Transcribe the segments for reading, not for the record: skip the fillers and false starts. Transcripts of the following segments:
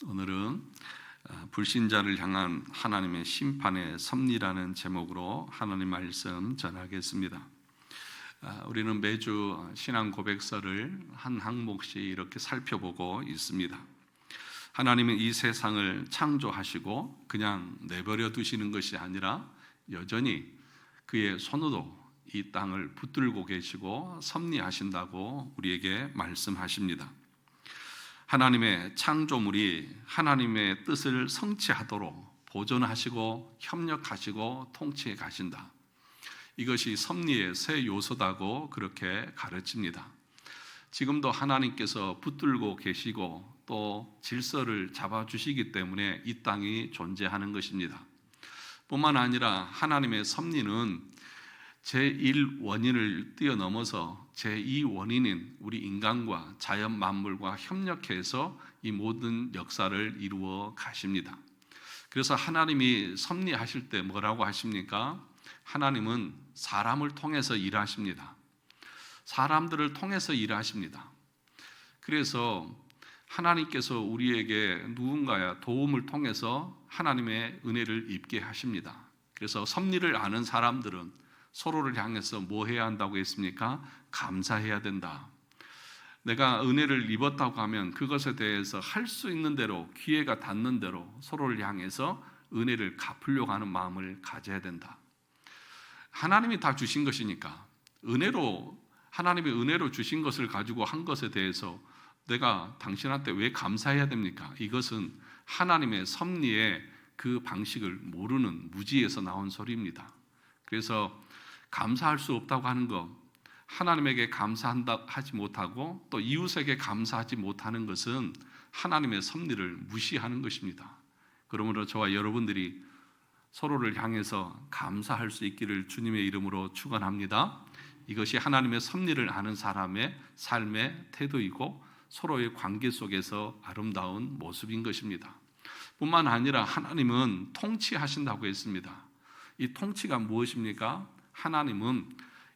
오늘은 불신자를 향한 하나님의 심판의 섭리라는 제목으로 하나님 말씀 전하겠습니다. 우리는 매주 신앙 고백서를 한 항목씩 이렇게 살펴보고 있습니다. 하나님은 이 세상을 창조하시고 그냥 내버려 두시는 것이 아니라 여전히 그의 손으로 이 땅을 붙들고 계시고 섭리하신다고 우리에게 말씀하십니다. 하나님의 창조물이 하나님의 뜻을 성취하도록 보존하시고 협력하시고 통치해 가신다. 이것이 섭리의 새 요소다고 그렇게 가르칩니다. 지금도 하나님께서 붙들고 계시고 또 질서를 잡아주시기 때문에 이 땅이 존재하는 것입니다. 뿐만 아니라 하나님의 섭리는 제1원인을 뛰어넘어서 제2원인인 우리 인간과 자연 만물과 협력해서 이 모든 역사를 이루어 가십니다. 그래서 하나님이 섭리하실 때 뭐라고 하십니까? 하나님은 사람을 통해서 일하십니다. 사람들을 통해서 일하십니다. 그래서 하나님께서 우리에게 누군가의 도움을 통해서 하나님의 은혜를 입게 하십니다. 그래서 섭리를 아는 사람들은 서로를 향해서 뭐 해야 한다고 했습니까? 감사해야 된다. 내가 은혜를 입었다고 하면 그것에 대해서 할 수 있는 대로, 기회가 닿는 대로 서로를 향해서 은혜를 갚으려고 하는 마음을 가져야 된다. 하나님이 다 주신 것이니까 하나님의 은혜로 주신 것을 가지고 한 것에 대해서 내가 당신한테 왜 감사해야 됩니까? 이것은 하나님의 섭리의 그 방식을 모르는 무지에서 나온 소리입니다. 그래서 감사할 수 없다고 하는 것, 하나님에게 감사한다 하지 못하고 또 이웃에게 감사하지 못하는 것은 하나님의 섭리를 무시하는 것입니다. 그러므로 저와 여러분들이 서로를 향해서 감사할 수 있기를 주님의 이름으로 축원합니다. 이것이 하나님의 섭리를 아는 사람의 삶의 태도이고 서로의 관계 속에서 아름다운 모습인 것입니다. 뿐만 아니라 하나님은 통치하신다고 했습니다. 이 통치가 무엇입니까? 하나님은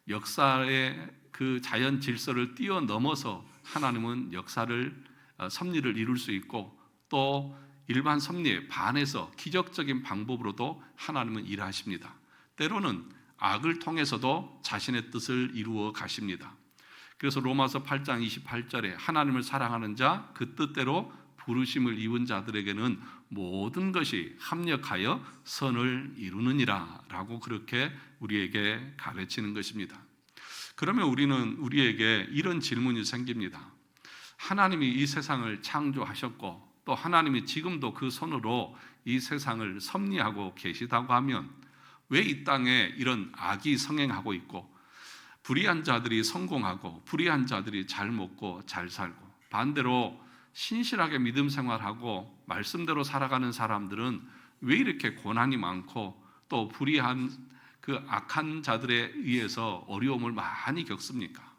역사의 그 자연 질서를 뛰어넘어서 하나님은 섭리를 이룰 수 있고 또 일반 섭리에 반해서 기적적인 방법으로도 하나님은 일하십니다. 때로는 악을 통해서도 자신의 뜻을 이루어 가십니다. 그래서 로마서 8장 28절에 하나님을 사랑하는 자 그 뜻대로 부르심을 입은 자들에게는 모든 것이 합력하여 선을 이루느니라 라고 그렇게 우리에게 가르치는 것입니다. 그러면 우리에게 이런 질문이 생깁니다. 하나님이 이 세상을 창조하셨고 또 하나님이 지금도 그 손으로 이 세상을 섭리하고 계시다고 하면 왜 이 땅에 이런 악이 성행하고 있고 불의한 자들이 성공하고 불의한 자들이 잘 먹고 잘 살고 반대로 신실하게 믿음 생활하고 말씀대로 살아가는 사람들은 왜 이렇게 고난이 많고 또 불의한 그 악한 자들에 의해서 어려움을 많이 겪습니까?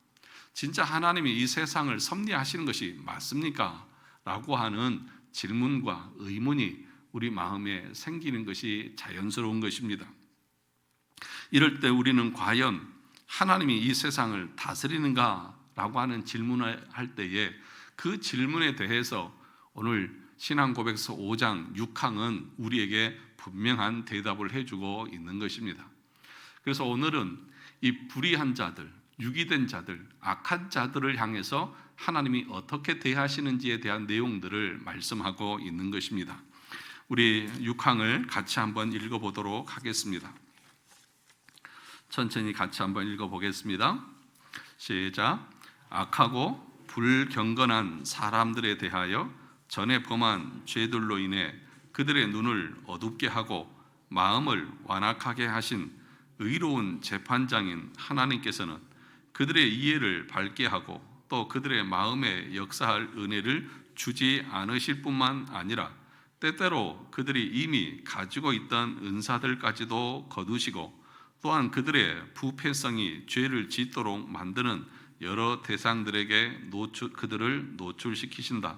진짜 하나님이 이 세상을 섭리하시는 것이 맞습니까? 라고 하는 질문과 의문이 우리 마음에 생기는 것이 자연스러운 것입니다. 이럴 때 우리는 과연 하나님이 이 세상을 다스리는가? 라고 하는 질문을 할 때에 그 질문에 대해서 오늘 신앙고백서 5장 6항은 우리에게 분명한 대답을 해주고 있는 것입니다. 그래서 오늘은 이 불의한 자들, 유기된 자들, 악한 자들을 향해서 하나님이 어떻게 대하시는지에 대한 내용들을 말씀하고 있는 것입니다. 우리 6항을 같이 한번 읽어보도록 하겠습니다. 천천히 같이 한번 읽어보겠습니다. 시작. 악하고 불경건한 사람들에 대하여 전에 범한 죄들로 인해 그들의 눈을 어둡게 하고 마음을 완악하게 하신 의로운 재판장인 하나님께서는 그들의 이해를 밝게 하고 또 그들의 마음에 역사할 은혜를 주지 않으실 뿐만 아니라 때때로 그들이 이미 가지고 있던 은사들까지도 거두시고 또한 그들의 부패성이 죄를 짓도록 만드는 여러 대상들에게 그들을 노출시키신다.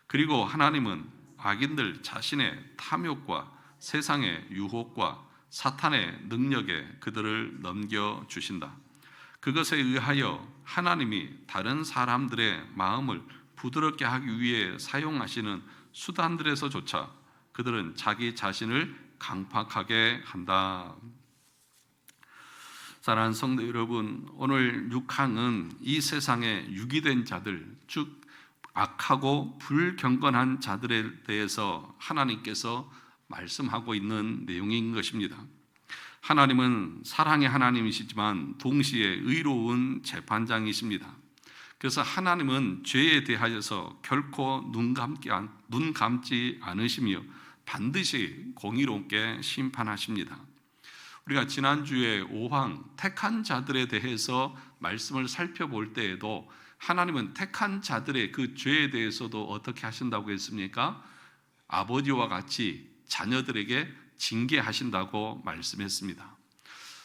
그리고 하나님은 악인들 자신의 탐욕과 세상의 유혹과 사탄의 능력에 그들을 넘겨주신다. 그것에 의하여 하나님이 다른 사람들의 마음을 부드럽게 하기 위해 사용하시는 수단들에서조차 그들은 자기 자신을 강팍하게 한다. 사랑하는 성도 여러분, 오늘 6항은 이 세상에 유기된 자들, 즉 악하고 불경건한 자들에 대해서 하나님께서 말씀하고 있는 내용인 것입니다. 하나님은 사랑의 하나님이시지만 동시에 의로운 재판장이십니다. 그래서 하나님은 죄에 대하여서 결코 눈 감지 않으시며 반드시 공의롭게 심판하십니다. 우리가 지난주에 5항 택한 자들에 대해서 말씀을 살펴볼 때에도 하나님은 택한 자들의 그 죄에 대해서도 어떻게 하신다고 했습니까? 아버지와 같이 자녀들에게 징계하신다고 말씀했습니다.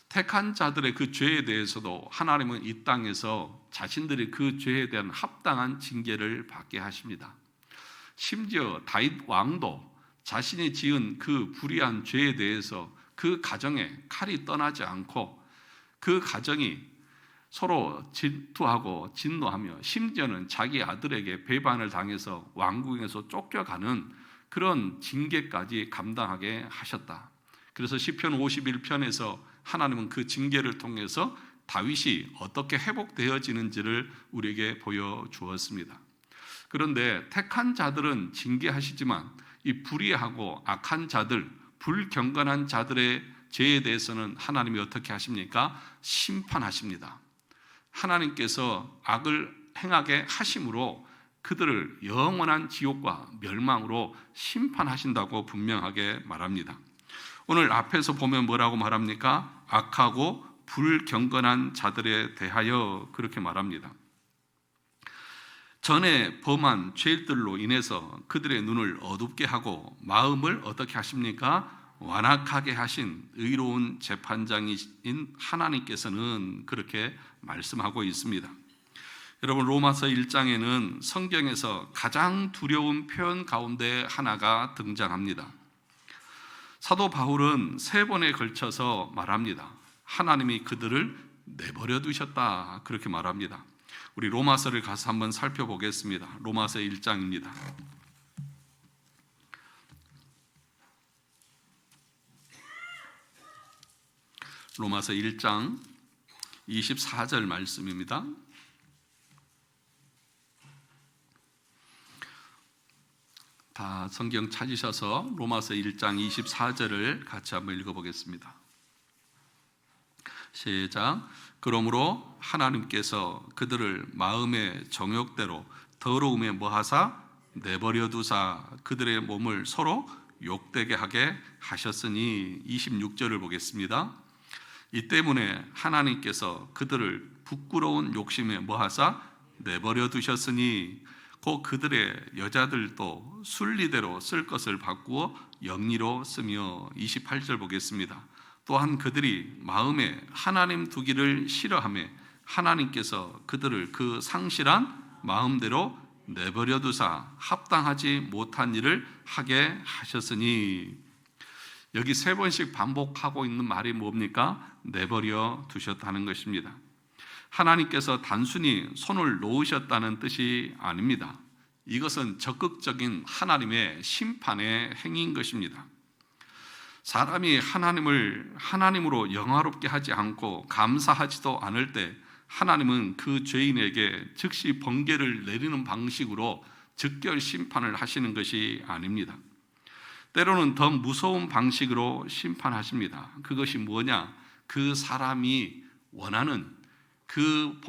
택한 자들의 그 죄에 대해서도 하나님은 이 땅에서 자신들이 그 죄에 대한 합당한 징계를 받게 하십니다. 심지어 다윗 왕도 자신이 지은 그 불의한 죄에 대해서 그 가정에 칼이 떠나지 않고 그 가정이 서로 질투하고 진노하며 심지어는 자기 아들에게 배반을 당해서 왕궁에서 쫓겨가는 그런 징계까지 감당하게 하셨다. 그래서 시편 51편에서 하나님은 그 징계를 통해서 다윗이 어떻게 회복되어지는지를 우리에게 보여주었습니다. 그런데 택한 자들은 징계하시지만 이 불의하고 악한 자들, 불경건한 자들의 죄에 대해서는 하나님이 어떻게 하십니까? 심판하십니다. 하나님께서 악을 행하게 하심으로 그들을 영원한 지옥과 멸망으로 심판하신다고 분명하게 말합니다. 오늘 앞에서 보면 뭐라고 말합니까? 악하고 불경건한 자들에 대하여 그렇게 말합니다. 전에 범한 죄들로 인해서 그들의 눈을 어둡게 하고 마음을 어떻게 하십니까? 완악하게 하신 의로운 재판장인 하나님께서는 그렇게 말씀하고 있습니다. 여러분, 로마서 1장에는 성경에서 가장 두려운 표현 가운데 하나가 등장합니다. 사도 바울은 3번에 걸쳐서 말합니다. 하나님이 그들을 내버려 두셨다, 그렇게 말합니다. 우리 로마서를 가서 한번 살펴보겠습니다. 로마서 1장입니다. 로마서 1장 24절 말씀입니다. 다 성경 찾으셔서 로마서 1장 24절을 같이 한번 읽어보겠습니다. 시작. 그러므로 하나님께서 그들을 마음의 정욕대로 더러움에 뭐하사 내버려 두사 그들의 몸을 서로 욕되게 하게 하셨으니 26절을 보겠습니다. 이 때문에 하나님께서 그들을 부끄러운 욕심에 뭐하사 내버려 두셨으니 곧 그들의 여자들도 순리대로 쓸 것을 바꾸어 영리로 쓰며 28절 보겠습니다. 또한 그들이 마음에 하나님 두기를 싫어하며 하나님께서 그들을 그 상실한 마음대로 내버려 두사 합당하지 못한 일을 하게 하셨으니, 여기 3번씩 반복하고 있는 말이 뭡니까? 내버려 두셨다는 것입니다. 하나님께서 단순히 손을 놓으셨다는 뜻이 아닙니다. 이것은 적극적인 하나님의 심판의 행위인 것입니다. 사람이 하나님을 하나님으로 영화롭게 하지 않고 감사하지도 않을 때 하나님은 그 죄인에게 즉시 번개를 내리는 방식으로 즉결 심판을 하시는 것이 아닙니다. 때로는 더 무서운 방식으로 심판하십니다. 그것이 뭐냐? 그 사람이 원하는 그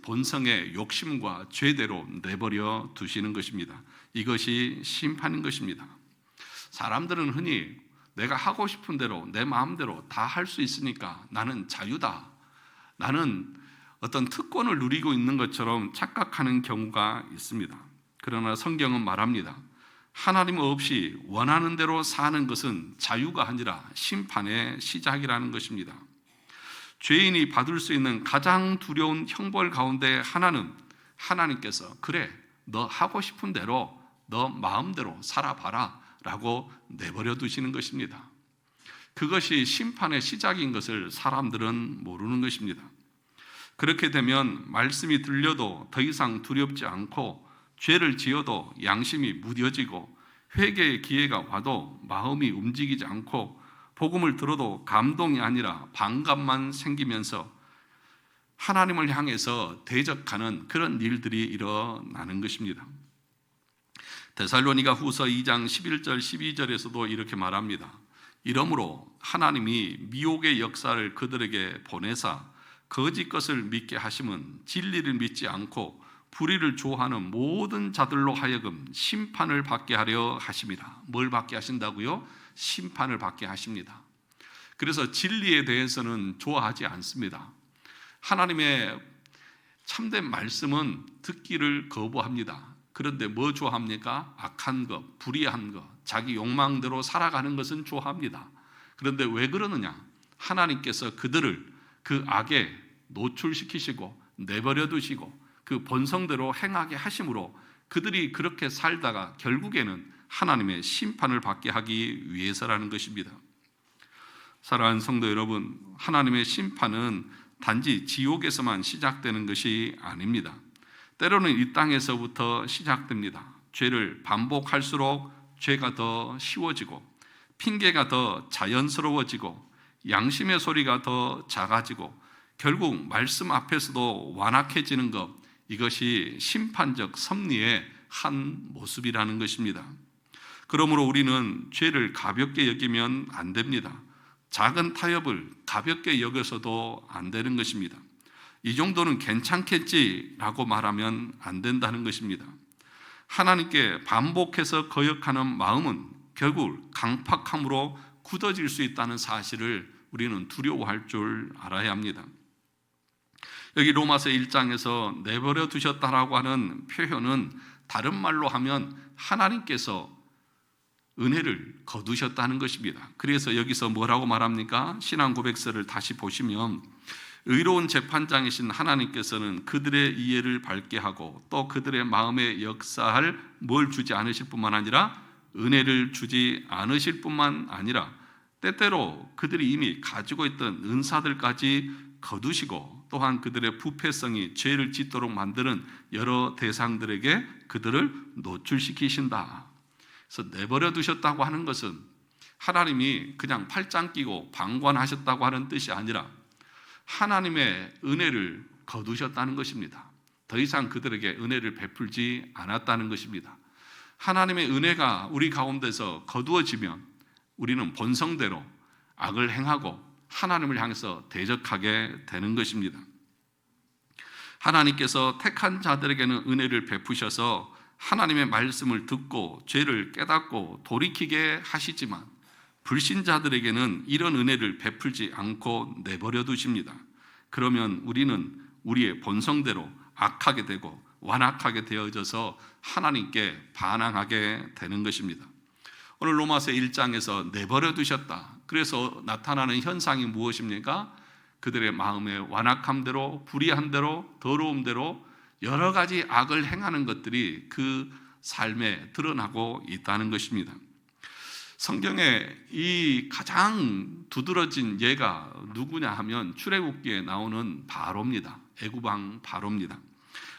본성의 욕심과 죄대로 내버려 두시는 것입니다. 이것이 심판인 것입니다. 사람들은 흔히 내가 하고 싶은 대로 내 마음대로 다 할 수 있으니까 나는 자유다, 나는 어떤 특권을 누리고 있는 것처럼 착각하는 경우가 있습니다. 그러나 성경은 말합니다. 하나님 없이 원하는 대로 사는 것은 자유가 아니라 심판의 시작이라는 것입니다. 죄인이 받을 수 있는 가장 두려운 형벌 가운데 하나는 하나님께서 그래, 너 하고 싶은 대로 너 마음대로 살아봐라 라고 내버려 두시는 것입니다. 그것이 심판의 시작인 것을 사람들은 모르는 것입니다. 그렇게 되면 말씀이 들려도 더 이상 두렵지 않고 죄를 지어도 양심이 무뎌지고 회개의 기회가 와도 마음이 움직이지 않고 복음을 들어도 감동이 아니라 반감만 생기면서 하나님을 향해서 대적하는 그런 일들이 일어나는 것입니다. 데살로니가 후서 2장 11절 12절에서도 이렇게 말합니다. 이러므로 하나님이 미혹의 역사를 그들에게 보내사 거짓 것을 믿게 하심은 진리를 믿지 않고 불의를 좋아하는 모든 자들로 하여금 심판을 받게 하려 하십니다. 뭘 받게 하신다고요? 심판을 받게 하십니다. 그래서 진리에 대해서는 좋아하지 않습니다. 하나님의 참된 말씀은 듣기를 거부합니다. 그런데 뭐 좋아합니까? 악한 것, 불의한 것, 자기 욕망대로 살아가는 것은 좋아합니다. 그런데 왜 그러느냐? 하나님께서 그들을 그 악에 노출시키시고 내버려 두시고 그 본성대로 행하게 하심으로 그들이 그렇게 살다가 결국에는 하나님의 심판을 받게 하기 위해서라는 것입니다. 사랑하는 성도 여러분, 하나님의 심판은 단지 지옥에서만 시작되는 것이 아닙니다. 때로는 이 땅에서부터 시작됩니다. 죄를 반복할수록 죄가 더 쉬워지고 핑계가 더 자연스러워지고 양심의 소리가 더 작아지고 결국 말씀 앞에서도 완악해지는 것, 이것이 심판적 섭리의 한 모습이라는 것입니다. 그러므로 우리는 죄를 가볍게 여기면 안 됩니다. 작은 타협을 가볍게 여겨서도 안 되는 것입니다. 이 정도는 괜찮겠지라고 말하면 안 된다는 것입니다. 하나님께 반복해서 거역하는 마음은 결국 강팍함으로 굳어질 수 있다는 사실을 우리는 두려워할 줄 알아야 합니다. 여기 로마서 1장에서 내버려 두셨다라고 하는 표현은 다른 말로 하면 하나님께서 은혜를 거두셨다는 것입니다. 그래서 여기서 뭐라고 말합니까? 신앙 고백서를 다시 보시면 의로운 재판장이신 하나님께서는 그들의 이해를 밝게 하고 또 그들의 마음에 역사할 뭘 주지 않으실 뿐만 아니라 은혜를 주지 않으실 뿐만 아니라 때때로 그들이 이미 가지고 있던 은사들까지 거두시고 또한 그들의 부패성이 죄를 짓도록 만드는 여러 대상들에게 그들을 노출시키신다. 그래서 내버려 두셨다고 하는 것은 하나님이 그냥 팔짱 끼고 방관하셨다고 하는 뜻이 아니라 하나님의 은혜를 거두셨다는 것입니다. 더 이상 그들에게 은혜를 베풀지 않았다는 것입니다. 하나님의 은혜가 우리 가운데서 거두어지면 우리는 본성대로 악을 행하고 하나님을 향해서 대적하게 되는 것입니다. 하나님께서 택한 자들에게는 은혜를 베푸셔서 하나님의 말씀을 듣고 죄를 깨닫고 돌이키게 하시지만 불신자들에게는 이런 은혜를 베풀지 않고 내버려 두십니다. 그러면 우리는 우리의 본성대로 악하게 되고 완악하게 되어져서 하나님께 반항하게 되는 것입니다. 오늘 로마서 1장에서 내버려 두셨다. 그래서 나타나는 현상이 무엇입니까? 그들의 마음의 완악함대로, 불의한대로, 더러움대로 여러 가지 악을 행하는 것들이 그 삶에 드러나고 있다는 것입니다. 성경에 이 가장 두드러진 예가 누구냐 하면 출애굽기에 나오는 바로입니다. 애굽왕 바로입니다.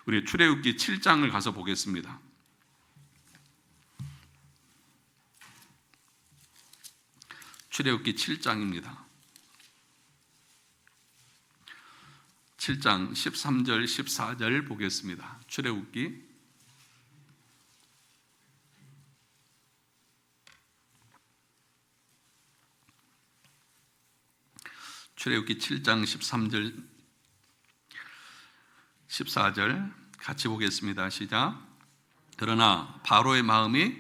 우리 출애굽기 7장을 가서 보겠습니다. 출애굽기 7장입니다. 7장 13절 14절 보겠습니다. 출애굽기 7장 13절 14절 같이 보겠습니다. 시작. 그러나 바로의 마음이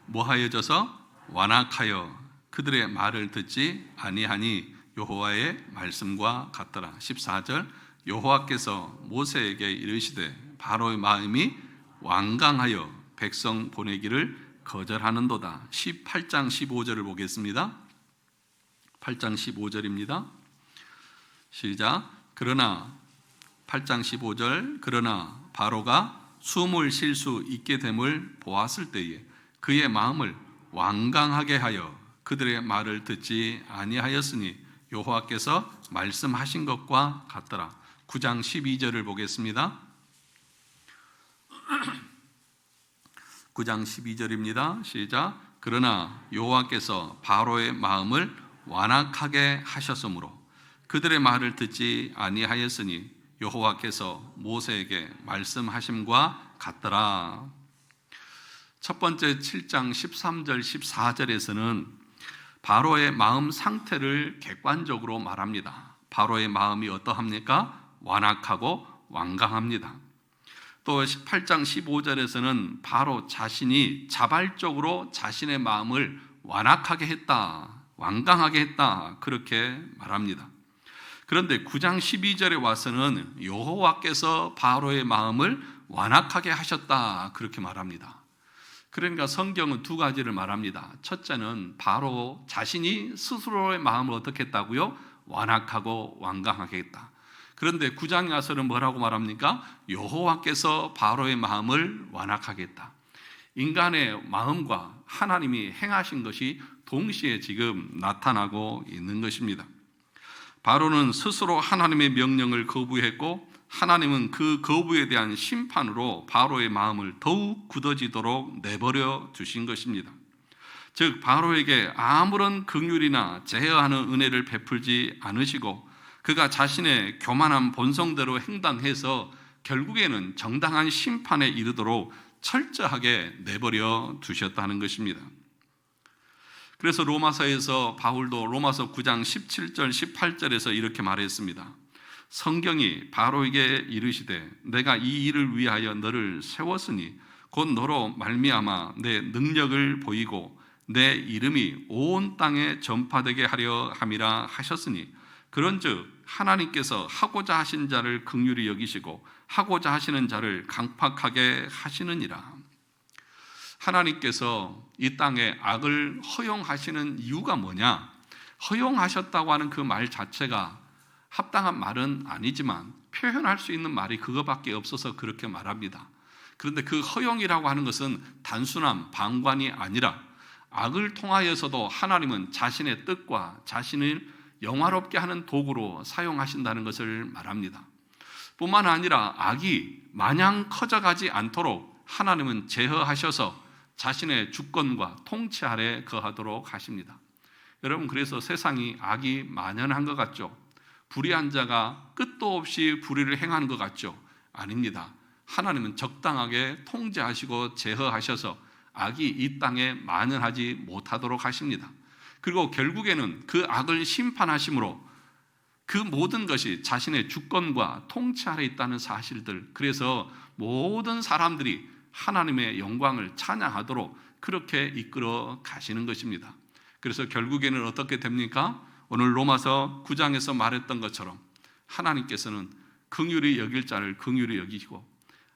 뭐하여져서 완악하여 그들의 말을 듣지 아니하니 여호와의 말씀과 같더라. 14절 여호와께서 모세에게 이르시되 바로의 마음이 완강하여 백성 보내기를 거절하는도다. 18장 15절을 보겠습니다. 8장 15절입니다. 시작. 그러나 8장 15절 그러나 바로가 숨을 쉴 수 있게 됨을 보았을 때에 그의 마음을 완강하게 하여 그들의 말을 듣지 아니하였으니 여호와께서 말씀하신 것과 같더라. 9장 12절을 보겠습니다. 9장 12절입니다. 시작. 그러나 여호와께서 바로의 마음을 완악하게 하셨으므로 그들의 말을 듣지 아니하였으니 여호와께서 모세에게 말씀하심과 같더라. 첫 번째 7장 13절 14절에서는 바로의 마음 상태를 객관적으로 말합니다. 바로의 마음이 어떠합니까? 완악하고 완강합니다. 또 18장 15절에서는 바로 자신이 자발적으로 자신의 마음을 완악하게 했다, 완강하게 했다, 그렇게 말합니다. 그런데 9장 12절에 와서는 여호와께서 바로의 마음을 완악하게 하셨다, 그렇게 말합니다. 그러니까 성경은 두 가지를 말합니다. 첫째는 바로 자신이 스스로의 마음을 어떻게 했다고요? 완악하고 완강하게 했다. 그런데 9장에 와서는 뭐라고 말합니까? 여호와께서 바로의 마음을 완악하게 했다. 인간의 마음과 하나님이 행하신 것이 동시에 지금 나타나고 있는 것입니다. 바로는 스스로 하나님의 명령을 거부했고 하나님은 그 거부에 대한 심판으로 바로의 마음을 더욱 굳어지도록 내버려 두신 것입니다. 즉 바로에게 아무런 긍휼이나 제어하는 은혜를 베풀지 않으시고 그가 자신의 교만한 본성대로 행당해서 결국에는 정당한 심판에 이르도록 철저하게 내버려 두셨다는 것입니다. 그래서 로마서에서 바울도 로마서 9장 17절 18절에서 이렇게 말했습니다. 성경이 바로에게 이르시되 내가 이 일을 위하여 너를 세웠으니 곧 너로 말미암아 내 능력을 보이고 내 이름이 온 땅에 전파되게 하려 함이라 하셨으니 그런즉 하나님께서 하고자 하신 자를 긍휼히 여기시고 하고자 하시는 자를 강팍하게 하시느니라. 하나님께서 이 땅에 악을 허용하시는 이유가 뭐냐? 허용하셨다고 하는 그 말 자체가 합당한 말은 아니지만 표현할 수 있는 말이 그거밖에 없어서 그렇게 말합니다. 그런데 그 허용이라고 하는 것은 단순한 방관이 아니라 악을 통하여서도 하나님은 자신의 뜻과 자신을 영화롭게 하는 도구로 사용하신다는 것을 말합니다. 뿐만 아니라 악이 마냥 커져가지 않도록 하나님은 제어하셔서 자신의 주권과 통치 아래 거하도록 하십니다. 여러분, 그래서 세상이 악이 만연한 것 같죠? 불의한 자가 끝도 없이 불의를 행하는 것 같죠? 아닙니다. 하나님은 적당하게 통제하시고 제어하셔서 악이 이 땅에 만연하지 못하도록 하십니다. 그리고 결국에는 그 악을 심판하심으로 그 모든 것이 자신의 주권과 통치 아래 있다는 사실들, 그래서 모든 사람들이 하나님의 영광을 찬양하도록 그렇게 이끌어 가시는 것입니다. 그래서 결국에는 어떻게 됩니까? 오늘 로마서 9장에서 말했던 것처럼 하나님께서는 긍휼히 여길 자를 긍휼히 여기시고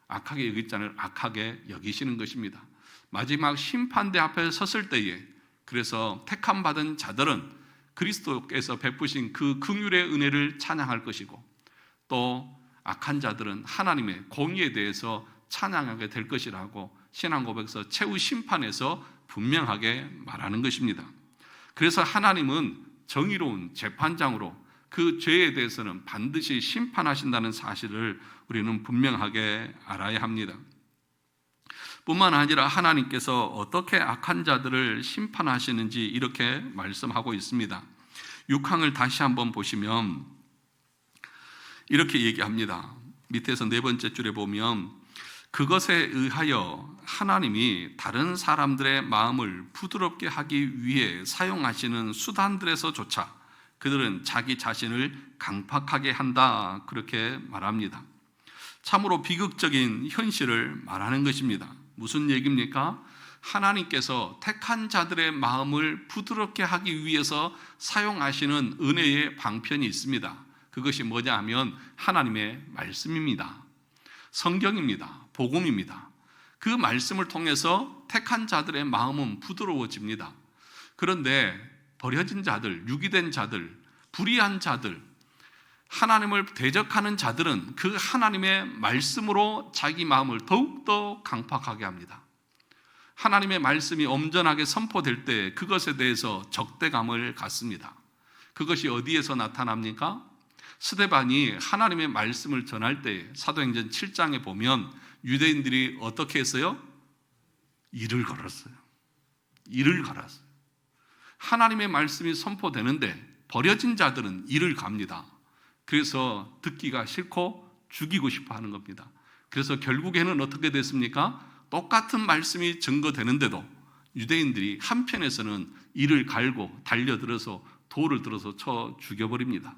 악하게 여길 자를 악하게 여기시는 것입니다. 마지막 심판대 앞에 섰을 때에 그래서 택함 받은 자들은 그리스도께서 베푸신 그 긍휼의 은혜를 찬양할 것이고 또 악한 자들은 하나님의 공의에 대해서 찬양하게 될 것이라고 신앙고백서 최후 심판에서 분명하게 말하는 것입니다. 그래서 하나님은 정의로운 재판장으로 그 죄에 대해서는 반드시 심판하신다는 사실을 우리는 분명하게 알아야 합니다. 뿐만 아니라 하나님께서 어떻게 악한 자들을 심판하시는지 이렇게 말씀하고 있습니다. 6항을 다시 한번 보시면 이렇게 얘기합니다. 밑에서 네 번째 줄에 보면 그것에 의하여 하나님이 다른 사람들의 마음을 부드럽게 하기 위해 사용하시는 수단들에서조차 그들은 자기 자신을 강팍하게 한다, 그렇게 말합니다. 참으로 비극적인 현실을 말하는 것입니다. 무슨 얘기입니까? 하나님께서 택한 자들의 마음을 부드럽게 하기 위해서 사용하시는 은혜의 방편이 있습니다. 그것이 뭐냐 하면 하나님의 말씀입니다. 성경입니다. 복음입니다. 그 말씀을 통해서 택한 자들의 마음은 부드러워집니다. 그런데 버려진 자들, 유기된 자들, 불의한 자들, 하나님을 대적하는 자들은 그 하나님의 말씀으로 자기 마음을 더욱더 강팍하게 합니다. 하나님의 말씀이 엄전하게 선포될 때 그것에 대해서 적대감을 갖습니다. 그것이 어디에서 나타납니까? 스데반이 하나님의 말씀을 전할 때 사도행전 7장에 보면 유대인들이 어떻게 했어요? 일을 걸었어요. 일을 걸었어요. 하나님의 말씀이 선포되는데 버려진 자들은 일을 갑니다. 그래서 듣기가 싫고 죽이고 싶어 하는 겁니다. 그래서 결국에는 어떻게 됐습니까? 똑같은 말씀이 증거되는데도 유대인들이 한편에서는 이를 갈고 달려들어서 돌을 들어서 쳐 죽여버립니다.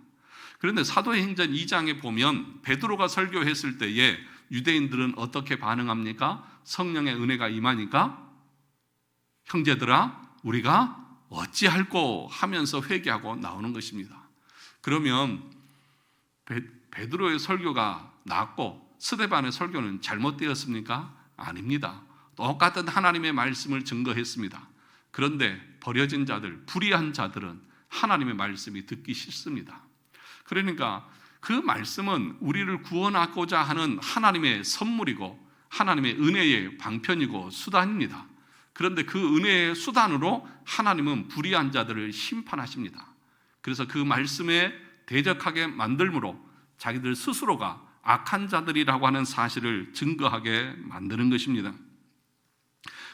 그런데 사도행전 2장에 보면 베드로가 설교했을 때에 유대인들은 어떻게 반응합니까? 성령의 은혜가 임하니까 형제들아 우리가 어찌할꼬 하면서 회개하고 나오는 것입니다. 그러면 베드로의 설교가 낫고 스데반의 설교는 잘못되었습니까? 아닙니다. 똑같은 하나님의 말씀을 증거했습니다. 그런데 버려진 자들, 불의한 자들은 하나님의 말씀이 듣기 싫습니다. 그러니까 그 말씀은 우리를 구원하고자 하는 하나님의 선물이고 하나님의 은혜의 방편이고 수단입니다. 그런데 그 은혜의 수단으로 하나님은 불의한 자들을 심판하십니다. 그래서 그 말씀에 대적하게 만들므로 자기들 스스로가 악한 자들이라고 하는 사실을 증거하게 만드는 것입니다.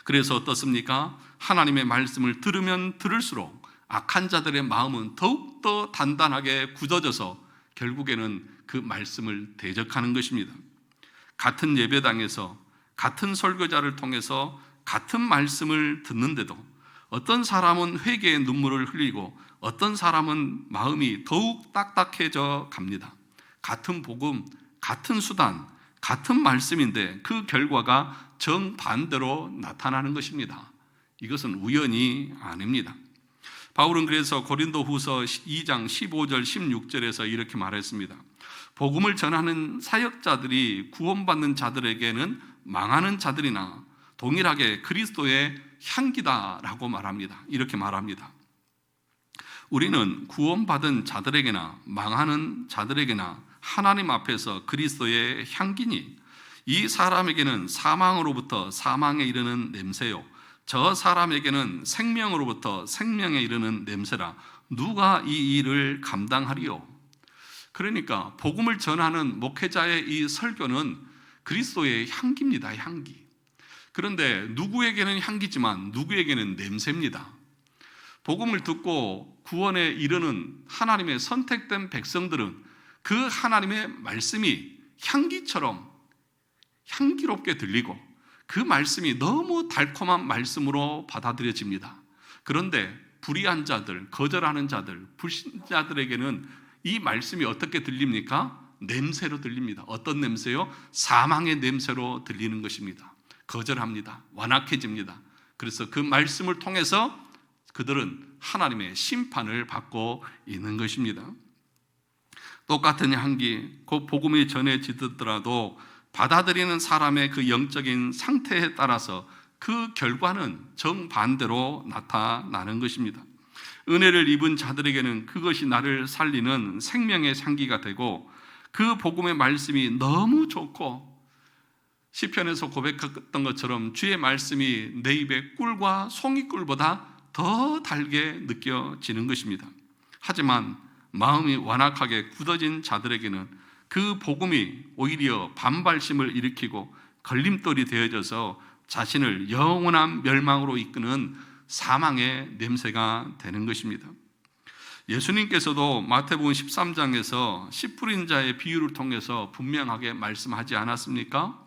그래서 어떻습니까? 하나님의 말씀을 들으면 들을수록 악한 자들의 마음은 더욱더 단단하게 굳어져서 결국에는 그 말씀을 대적하는 것입니다. 같은 예배당에서 같은 설교자를 통해서 같은 말씀을 듣는데도 어떤 사람은 회개의 눈물을 흘리고 어떤 사람은 마음이 더욱 딱딱해져 갑니다. 같은 복음, 같은 수단, 같은 말씀인데 그 결과가 정반대로 나타나는 것입니다. 이것은 우연이 아닙니다. 바울은 그래서 고린도후서 2장 15절 16절에서 이렇게 말했습니다. 복음을 전하는 사역자들이 구원받는 자들에게는 망하는 자들이나 동일하게 그리스도의 향기다라고 말합니다. 이렇게 말합니다. 우리는 구원받은 자들에게나 망하는 자들에게나 하나님 앞에서 그리스도의 향기니 이 사람에게는 사망으로부터 사망에 이르는 냄새요 저 사람에게는 생명으로부터 생명에 이르는 냄새라 누가 이 일을 감당하리요? 그러니까 복음을 전하는 목회자의 이 설교는 그리스도의 향기입니다. 향기. 그런데 누구에게는 향기지만 누구에게는 냄새입니다. 복음을 듣고 구원에 이르는 하나님의 선택된 백성들은 그 하나님의 말씀이 향기처럼 향기롭게 들리고 그 말씀이 너무 달콤한 말씀으로 받아들여집니다. 그런데 불의한 자들, 거절하는 자들, 불신자들에게는 이 말씀이 어떻게 들립니까? 냄새로 들립니다. 어떤 냄새요? 사망의 냄새로 들리는 것입니다. 거절합니다. 완악해집니다. 그래서 그 말씀을 통해서 그들은 하나님의 심판을 받고 있는 것입니다. 똑같은 향기, 그 복음이 전해지더라도 받아들이는 사람의 그 영적인 상태에 따라서 그 결과는 정반대로 나타나는 것입니다. 은혜를 입은 자들에게는 그것이 나를 살리는 생명의 향기가 되고 그 복음의 말씀이 너무 좋고 시편에서 고백했던 것처럼 주의 말씀이 내 입에 꿀과 송이꿀보다 더 달게 느껴지는 것입니다. 하지만 마음이 완악하게 굳어진 자들에게는 그 복음이 오히려 반발심을 일으키고 걸림돌이 되어져서 자신을 영원한 멸망으로 이끄는 사망의 냄새가 되는 것입니다. 예수님께서도 마태복음 13장에서 씨 뿌린 자의 비유를 통해서 분명하게 말씀하지 않았습니까?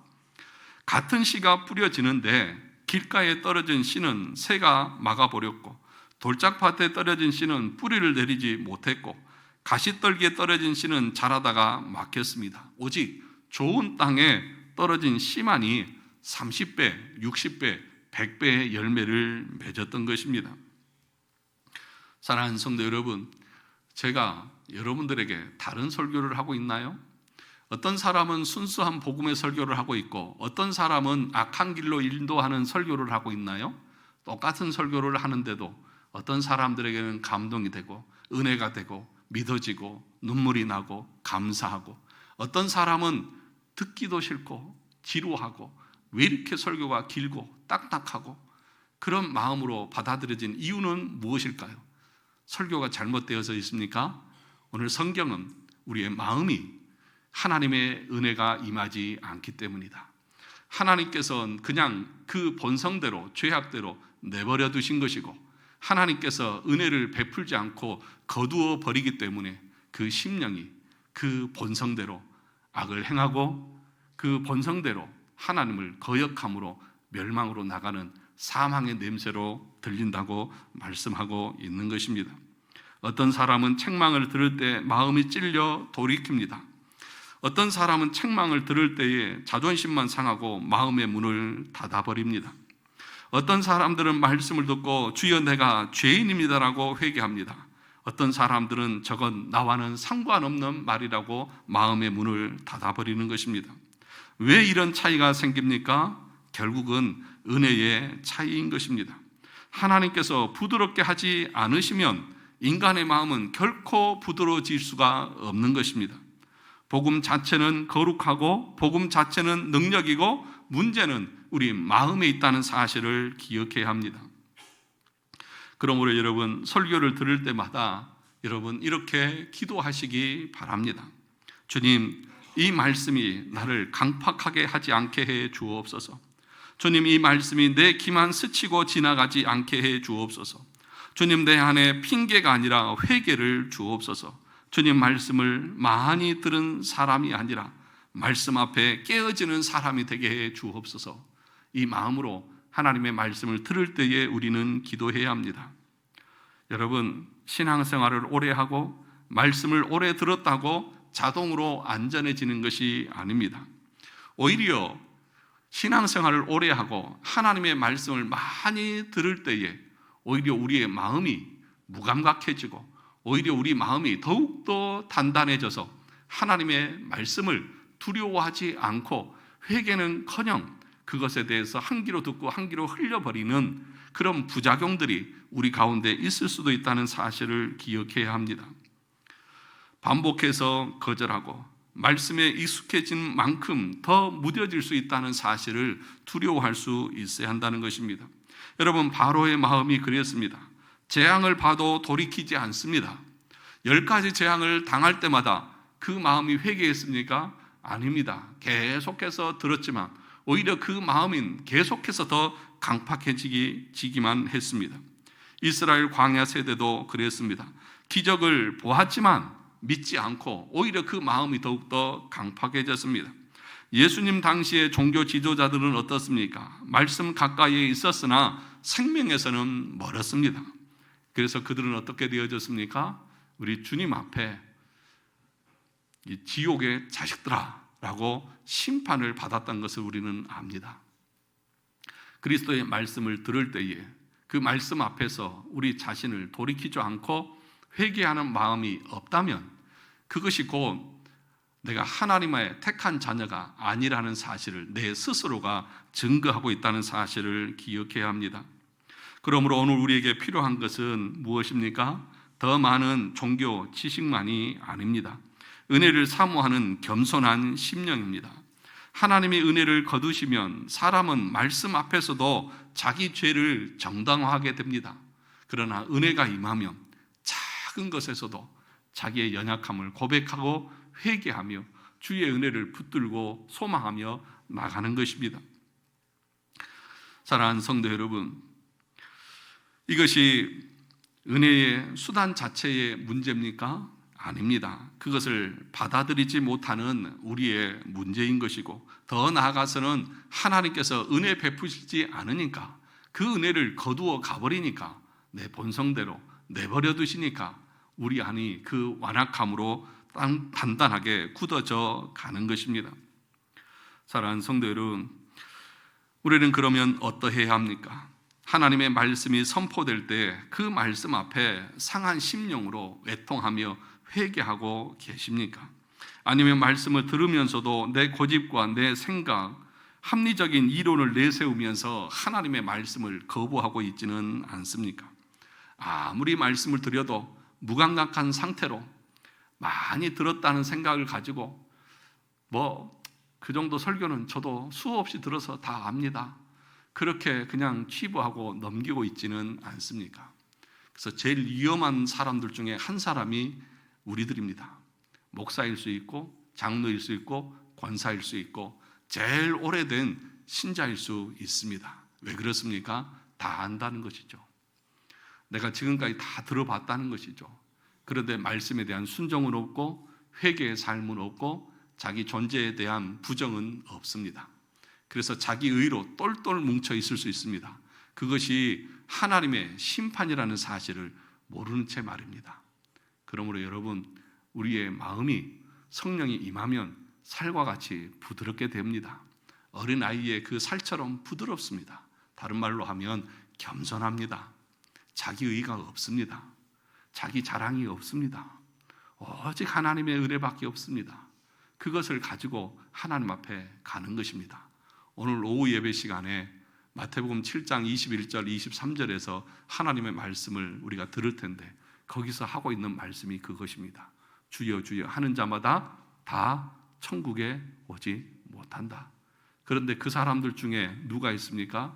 같은 씨가 뿌려지는데 길가에 떨어진 씨는 새가 막아버렸고 돌짝밭에 떨어진 씨는 뿌리를 내리지 못했고 가시떨기에 떨어진 씨는 자라다가 막혔습니다. 오직 좋은 땅에 떨어진 씨만이 30배, 60배, 100배의 열매를 맺었던 것입니다. 사랑하는 성도 여러분, 제가 여러분들에게 다른 설교를 하고 있나요? 어떤 사람은 순수한 복음의 설교를 하고 있고 어떤 사람은 악한 길로 인도하는 설교를 하고 있나요? 똑같은 설교를 하는데도 어떤 사람들에게는 감동이 되고 은혜가 되고 믿어지고 눈물이 나고 감사하고 어떤 사람은 듣기도 싫고 지루하고 왜 이렇게 설교가 길고 딱딱하고 그런 마음으로 받아들여진 이유는 무엇일까요? 설교가 잘못되어서 있습니까? 오늘 성경은 우리의 마음이 하나님의 은혜가 임하지 않기 때문이다. 하나님께서는 그냥 그 본성대로, 죄악대로 내버려 두신 것이고, 하나님께서 은혜를 베풀지 않고 거두어 버리기 때문에 그 심령이 그 본성대로 악을 행하고 그 본성대로 하나님을 거역함으로 멸망으로 나가는 사망의 냄새로 들린다고 말씀하고 있는 것입니다. 어떤 사람은 책망을 들을 때 마음이 찔려 돌이킵니다. 어떤 사람은 책망을 들을 때에 자존심만 상하고 마음의 문을 닫아버립니다. 어떤 사람들은 말씀을 듣고 주여 내가 죄인입니다라고 회개합니다. 어떤 사람들은 저건 나와는 상관없는 말이라고 마음의 문을 닫아버리는 것입니다. 왜 이런 차이가 생깁니까? 결국은 은혜의 차이인 것입니다. 하나님께서 부드럽게 하지 않으시면 인간의 마음은 결코 부드러워질 수가 없는 것입니다. 복음 자체는 거룩하고 복음 자체는 능력이고 문제는 우리 마음에 있다는 사실을 기억해야 합니다. 그러므로 여러분, 설교를 들을 때마다 여러분 이렇게 기도하시기 바랍니다. 주님, 이 말씀이 나를 강팍하게 하지 않게 해 주옵소서. 주님, 이 말씀이 내 기만 스치고 지나가지 않게 해 주옵소서. 주님, 내 안에 핑계가 아니라 회개를 주옵소서. 주님 말씀을 많이 들은 사람이 아니라 말씀 앞에 깨어지는 사람이 되게 해 주옵소서. 이 마음으로 하나님의 말씀을 들을 때에 우리는 기도해야 합니다. 여러분, 신앙생활을 오래 하고 말씀을 오래 들었다고 자동으로 안전해지는 것이 아닙니다. 오히려 신앙생활을 오래 하고 하나님의 말씀을 많이 들을 때에 오히려 우리의 마음이 무감각해지고 오히려 우리 마음이 더욱더 단단해져서 하나님의 말씀을 두려워하지 않고 회개는커녕 그것에 대해서 한 귀로 듣고 한 귀로 흘려버리는 그런 부작용들이 우리 가운데 있을 수도 있다는 사실을 기억해야 합니다. 반복해서 거절하고 말씀에 익숙해진 만큼 더 무뎌질 수 있다는 사실을 두려워할 수 있어야 한다는 것입니다. 여러분, 바로의 마음이 그랬습니다. 재앙을 봐도 돌이키지 않습니다. 10가지 재앙을 당할 때마다 그 마음이 회개했습니까? 아닙니다. 계속해서 들었지만 오히려 그 마음은 계속해서 더 강팍해지기만 했습니다. 이스라엘 광야 세대도 그랬습니다. 기적을 보았지만 믿지 않고 오히려 그 마음이 더욱더 강팍해졌습니다. 예수님 당시의 종교 지도자들은 어떻습니까? 말씀 가까이에 있었으나 생명에서는 멀었습니다. 그래서 그들은 어떻게 되어졌습니까? 우리 주님 앞에 이 지옥의 자식들아 라고 심판을 받았던 것을 우리는 압니다. 그리스도의 말씀을 들을 때에 그 말씀 앞에서 우리 자신을 돌이키지 않고 회개하는 마음이 없다면 그것이 곧 내가 하나님의 택한 자녀가 아니라는 사실을 내 스스로가 증거하고 있다는 사실을 기억해야 합니다. 그러므로 오늘 우리에게 필요한 것은 무엇입니까? 더 많은 종교 지식만이 아닙니다. 은혜를 사모하는 겸손한 심령입니다. 하나님의 은혜를 거두시면 사람은 말씀 앞에서도 자기 죄를 정당화하게 됩니다. 그러나 은혜가 임하면 작은 것에서도 자기의 연약함을 고백하고 회개하며 주의 은혜를 붙들고 소망하며 나가는 것입니다. 사랑하는 성도 여러분, 이것이 은혜의 수단 자체의 문제입니까? 아닙니다. 그것을 받아들이지 못하는 우리의 문제인 것이고 더 나아가서는 하나님께서 은혜 베푸시지 않으니까 그 은혜를 거두어 가버리니까 내 본성대로 내버려 두시니까 우리 안이 그 완악함으로 단단하게 굳어져 가는 것입니다. 사랑하는 성도 여러분, 우리는 그러면 어떠해야 합니까? 하나님의 말씀이 선포될 때 그 말씀 앞에 상한 심령으로 애통하며 회개하고 계십니까? 아니면 말씀을 들으면서도 내 고집과 내 생각, 합리적인 이론을 내세우면서 하나님의 말씀을 거부하고 있지는 않습니까? 아무리 말씀을 드려도 무감각한 상태로 많이 들었다는 생각을 가지고 그 정도 설교는 저도 수없이 들어서 다 압니다. 그렇게 그냥 치부하고 넘기고 있지는 않습니까? 그래서 제일 위험한 사람들 중에 한 사람이 우리들입니다. 목사일 수 있고 장로일 수 있고 권사일 수 있고 제일 오래된 신자일 수 있습니다. 왜 그렇습니까? 다 안다는 것이죠. 내가 지금까지 다 들어봤다는 것이죠. 그런데 말씀에 대한 순종은 없고 회개의 삶은 없고 자기 존재에 대한 부정은 없습니다. 그래서 자기 의로 똘똘 뭉쳐 있을 수 있습니다. 그것이 하나님의 심판이라는 사실을 모르는 채 말입니다. 그러므로 여러분, 우리의 마음이 성령이 임하면 살과 같이 부드럽게 됩니다. 어린아이의 그 살처럼 부드럽습니다. 다른 말로 하면 겸손합니다. 자기 의가 없습니다. 자기 자랑이 없습니다. 오직 하나님의 은혜밖에 없습니다. 그것을 가지고 하나님 앞에 가는 것입니다. 오늘 오후 예배 시간에 마태복음 7장 21절 23절에서 하나님의 말씀을 우리가 들을 텐데 거기서 하고 있는 말씀이 그것입니다. 주여 주여 하는 자마다 다 천국에 오지 못한다. 그런데 그 사람들 중에 누가 있습니까?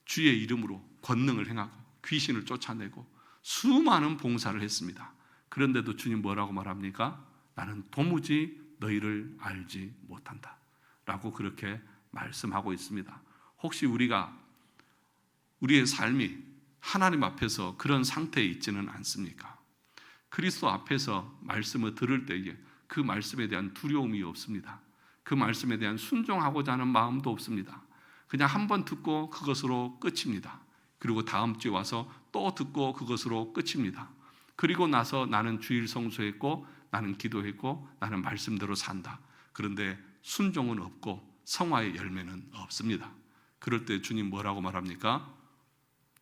주의 이름으로 권능을 행하고 귀신을 쫓아내고 수많은 봉사를 했습니다. 그런데도 주님 뭐라고 말합니까? 나는 도무지 너희를 알지 못한다 라고 그렇게 말씀하고 있습니다. 혹시 우리가 우리의 삶이 하나님 앞에서 그런 상태에 있지는 않습니까? 그리스도 앞에서 말씀을 들을 때에 그 말씀에 대한 두려움이 없습니다. 그 말씀에 대한 순종하고자 하는 마음도 없습니다. 그냥 한번 듣고 그것으로 끝입니다. 그리고 다음 주에 와서 또 듣고 그것으로 끝입니다. 그리고 나서 나는 주일 성수했고 나는 기도했고 나는 말씀대로 산다. 그런데 순종은 없고 성화의 열매는 없습니다. 그럴 때 주님 뭐라고 말합니까?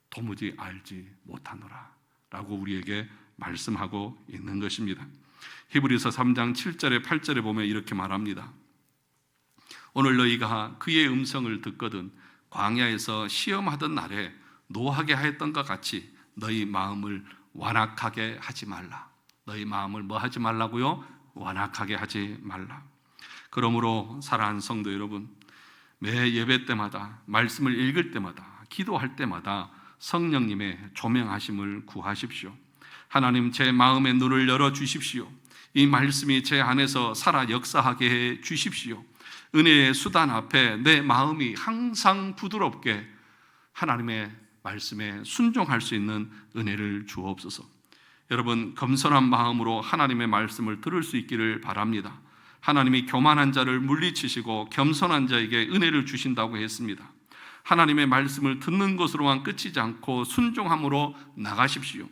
도무지 알지 못하노라 라고 우리에게 말씀하고 있는 것입니다. 히브리서 3장 7절에 8절에 보면 이렇게 말합니다. 오늘 너희가 그의 음성을 듣거든 광야에서 시험하던 날에 노하게 하였던 것 같이 너희 마음을 완악하게 하지 말라. 너희 마음을 뭐 하지 말라고요? 완악하게 하지 말라. 그러므로 사랑하는 성도 여러분, 매 예배 때마다 말씀을 읽을 때마다 기도할 때마다 성령님의 조명하심을 구하십시오. 하나님, 제 마음의 눈을 열어주십시오. 이 말씀이 제 안에서 살아 역사하게 해 주십시오. 은혜의 수단 앞에 내 마음이 항상 부드럽게 하나님의 말씀에 순종할 수 있는 은혜를 주옵소서. 여러분, 겸손한 마음으로 하나님의 말씀을 들을 수 있기를 바랍니다. 하나님이 교만한 자를 물리치시고 겸손한 자에게 은혜를 주신다고 했습니다. 하나님의 말씀을 듣는 것으로만 끝이지 않고 순종함으로 나가십시오.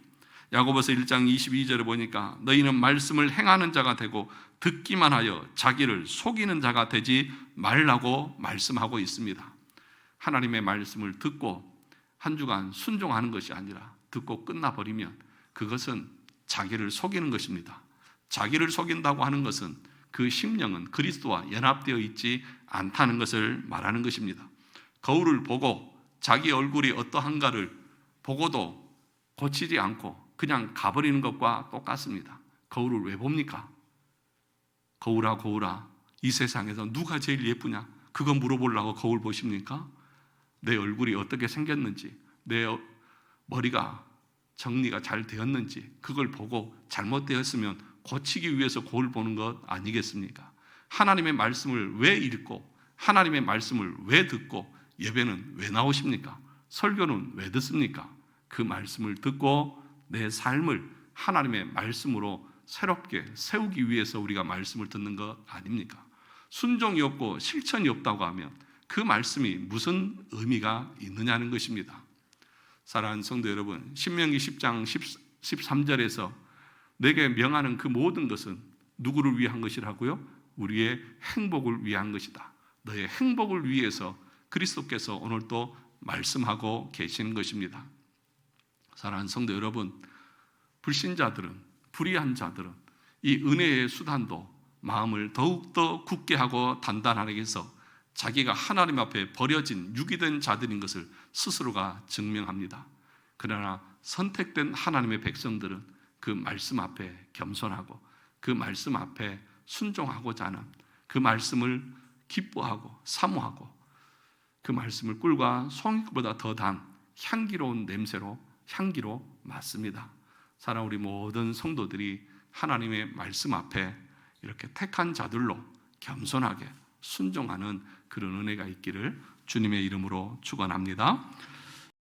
야고보서 1장 22절에 보니까 너희는 말씀을 행하는 자가 되고 듣기만 하여 자기를 속이는 자가 되지 말라고 말씀하고 있습니다. 하나님의 말씀을 듣고 한 주간 순종하는 것이 아니라 듣고 끝나버리면 그것은 자기를 속이는 것입니다. 자기를 속인다고 하는 것은 그 심령은 그리스도와 연합되어 있지 않다는 것을 말하는 것입니다. 거울을 보고 자기 얼굴이 어떠한가를 보고도 고치지 않고 그냥 가버리는 것과 똑같습니다. 거울을 왜 봅니까? 거울아 거울아, 이 세상에서 누가 제일 예쁘냐? 그거 물어보려고 거울 보십니까? 내 얼굴이 어떻게 생겼는지, 내 머리가 정리가 잘 되었는지 그걸 보고 잘못되었으면 고치기 위해서 거울 보는 것 아니겠습니까? 하나님의 말씀을 왜 읽고 하나님의 말씀을 왜 듣고 예배는 왜 나오십니까? 설교는 왜 듣습니까? 그 말씀을 듣고 내 삶을 하나님의 말씀으로 새롭게 세우기 위해서 우리가 말씀을 듣는 것 아닙니까? 순종이 없고 실천이 없다고 하면 그 말씀이 무슨 의미가 있느냐는 것입니다. 사랑하는 성도 여러분, 신명기 10장 13절에서 내게 명하는 그 모든 것은 누구를 위한 것이라고요? 우리의 행복을 위한 것이다. 너의 행복을 위해서 그리스도께서 오늘 또 말씀하고 계시는 것입니다. 사랑하는 성도 여러분, 불신자들은, 불의한 자들은 이 은혜의 수단도 마음을 더욱더 굳게 하고 단단하게 해서 자기가 하나님 앞에 버려진 유기된 자들인 것을 스스로가 증명합니다. 그러나 선택된 하나님의 백성들은 그 말씀 앞에 겸손하고 그 말씀 앞에 순종하고자 하는 그 말씀을 기뻐하고 사모하고 그 말씀을 꿀과 송이보다 더 단 향기로운 냄새로 향기로 맡습니다. 사랑 우리 모든 성도들이 하나님의 말씀 앞에 이렇게 택한 자들로 겸손하게 순종하는 그런 은혜가 있기를 주님의 이름으로 축원합니다.